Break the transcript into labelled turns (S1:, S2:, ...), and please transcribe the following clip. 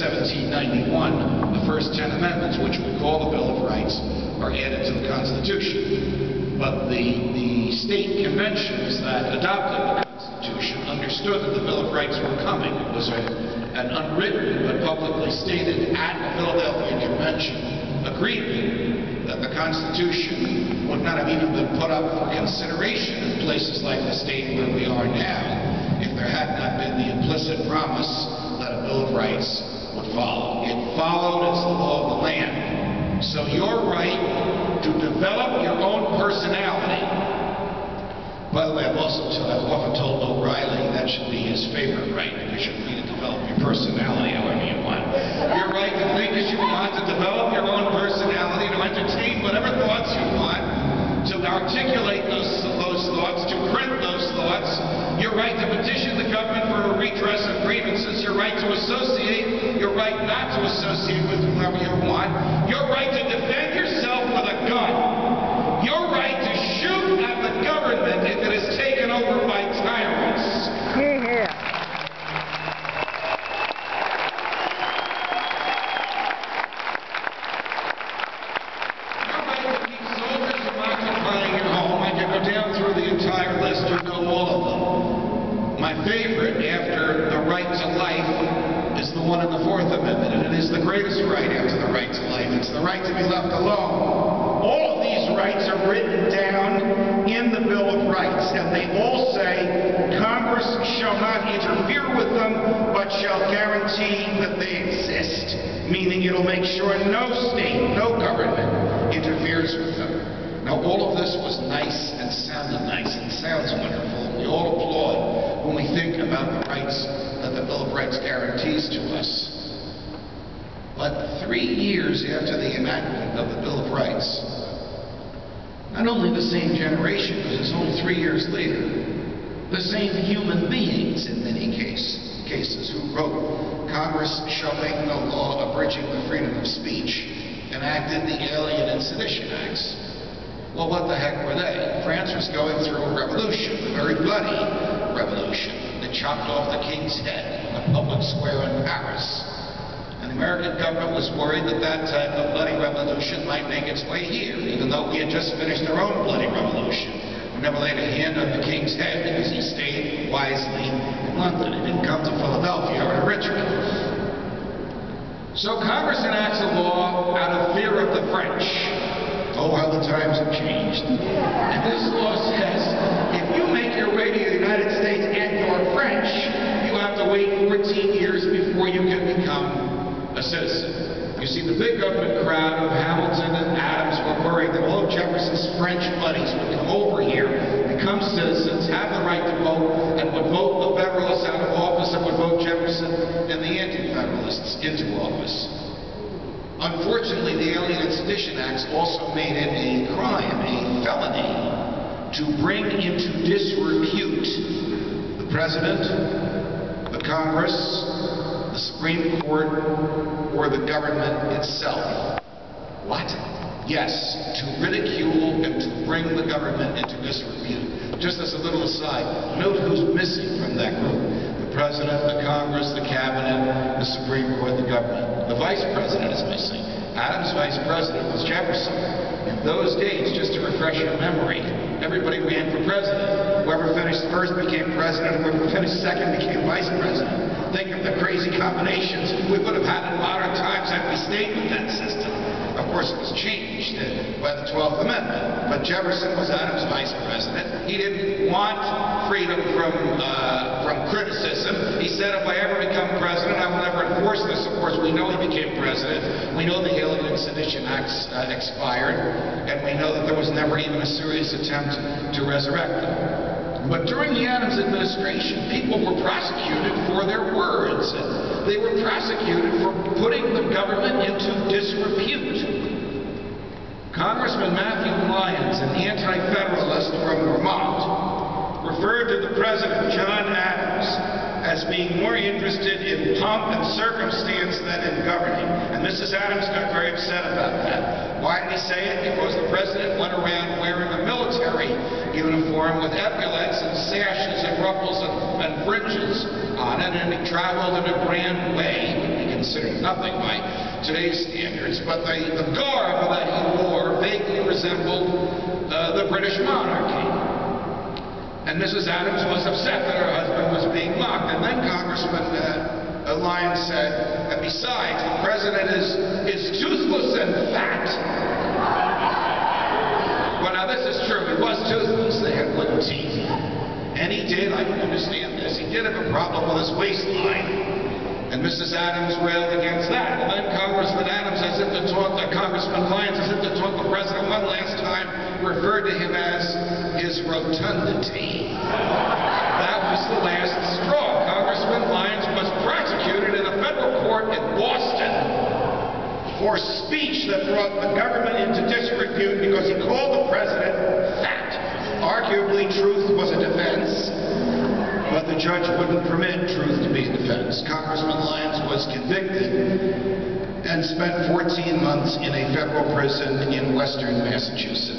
S1: 1791, the first 10 amendments, which we call the Bill of Rights, are added to the Constitution. But the state conventions that adopted the Constitution understood that the Bill of Rights were coming. It was an unwritten but publicly stated at the Philadelphia Convention agreement that the Constitution would not have even been put up for consideration in places like the state where we are now if there had not been the implicit promise that a Bill of Rights would follow. It followed as the law of the land. So your right to develop your own personality. By the way, I've often told O'Reilly that should be his favorite right, because you should be to develop your personality however you want. Your right to think as you want, to develop your own personality, to entertain whatever thoughts you want, to articulate those thoughts, to print those thoughts, your right to petition the government for a redress of grievances, your right to associate, your right not to associate with whoever you want, your right to defend yourself with a gun, your right to shoot at the government if it is taken over by tyrants.
S2: Yeah.
S1: Your right to keep soldiers from occupying your home. I can go down through the entire list, you know all of them. My favorite, after the right to life, is the one in the Fourth Amendment, and it is the greatest right after the right to life. It's the right to be left alone. All of these rights are written down in the Bill of Rights, and they all say Congress shall not interfere with them, but shall guarantee that they exist, meaning it'll make sure no state, no government interferes with them. Now, all of this was nice and sounded nice and sounds wonderful, and we all applaud when we think about the rights that the Bill of Rights guarantees to us. But 3 years after the enactment of the Bill of Rights, not only the same generation, because it's only 3 years later, the same human beings in many cases who wrote, Congress shall make no law abridging the freedom of speech, enacted the Alien and Sedition Acts. Well, what the heck were they? France was going through a revolution, a very bloody revolution. They chopped off the king's head in a public square in Paris. And the American government was worried that that type of bloody revolution might make its way here, even though we had just finished our own bloody revolution. We never laid a hand on the king's head because he stayed wisely in London. He didn't come to Philadelphia or to Richmond. So Congress enacts a law out of fear of the French. Oh, how the times have changed. And this law says, if you make your way to the United States and you're French, you have to wait 14 years before you can become a citizen. You see, the big government crowd of Hamilton and Adams were worried that all of Jefferson's French buddies would come over here, become citizens, have the right to vote, and would vote the Federalists out of office and would vote Jefferson and the Anti-Federalists into office. Unfortunately, the Alien and Sedition Acts also made it a crime, a felony, to bring into disrepute the President, the Congress, the Supreme Court, or the government itself. What? Yes, to ridicule and to bring the government into disrepute. Just as a little aside, note who's missing from that group. The President, the Congress, the Cabinet, the Supreme Court, the government. The Vice President is missing. Adams' Vice President was Jefferson. In those days, just to refresh your memory, everybody ran for president. Whoever finished first became president, whoever finished second became vice president. Think of the crazy combinations we would have had in modern times had we stayed with that system. Of course, it was changed by the 12th Amendment, but Jefferson was Adams' vice president. He didn't want freedom from criticism. He said, if I ever become president, I will never enforce this. Of course, we know he became president. We know the Alien and Sedition Acts expired, and we know that there was never even a serious attempt to resurrect them. But during the Adams administration, people were prosecuted for their words. They were prosecuted for putting the government into disrepute. Congressman Matthew Lyons, an anti-federalist from Vermont, referred to the President, John Adams, as being more interested in pomp and circumstance than in governing. And Mrs. Adams got very upset about that. Why did he say it? Because the President went around wearing a military uniform with epaulets and sashes and ruffles and fringes on it, and he traveled in a grand way, would be considered nothing by today's standards, but the garb that he wore vaguely resembled the British monarchy. And Mrs. Adams was upset that her husband was being mocked. And then Congressman Lyons said, and besides, the president is toothless and fat. Well, now this is true. He was toothless. They had wooden teeth. And he did, I can understand this, he did have a problem with his waistline. And Mrs. Adams railed against that. And then Congressman Adams, as if to taunt Congressman Lyons, as if to taunt the president one last time, referred to him as his rotundity. That was the last straw. Congressman Lyons was prosecuted in a federal court in Boston for speech that brought the government into disrepute because he called the president fat. Arguably, truth was a defense, but the judge wouldn't permit truth to be a defense. Congressman Lyons was convicted and spent 14 months in a federal prison in western Massachusetts.